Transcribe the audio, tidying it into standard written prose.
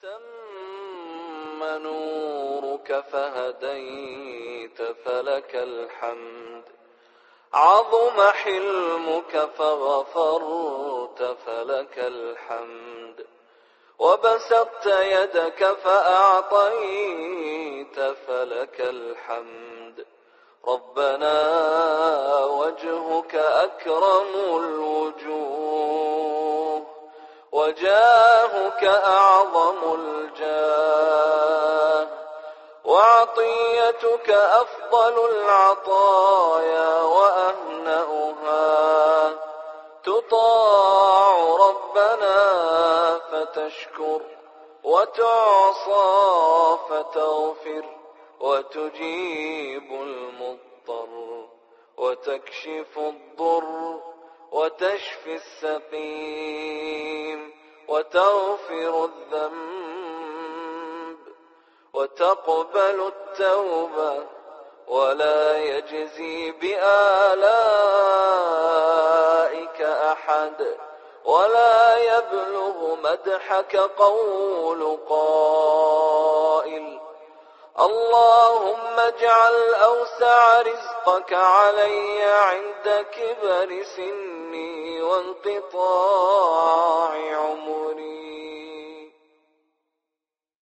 تم نورك فهديت فلك الحمد، عظم حلمك فغفرت فلك الحمد، وبسطت يدك فأعطيت فلك الحمد. ربنا وجهك أكرم الوجوه، وجاهك أعظم الجاه، وعطيتك أفضل العطايا وأهنأها. تطاع ربنا فتشكر، وتعصى فتغفر، وتجيب المضطر، وتكشف الضر، وتشفي السقيم، وتغفر الذنب، وتقبل التوبة، ولا يجزي بآلائك أحد، ولا يبلغ مدحك قول قائل. اللهم اجعل أوسع رزقك علي عند كبر سني وانقطاع عمري.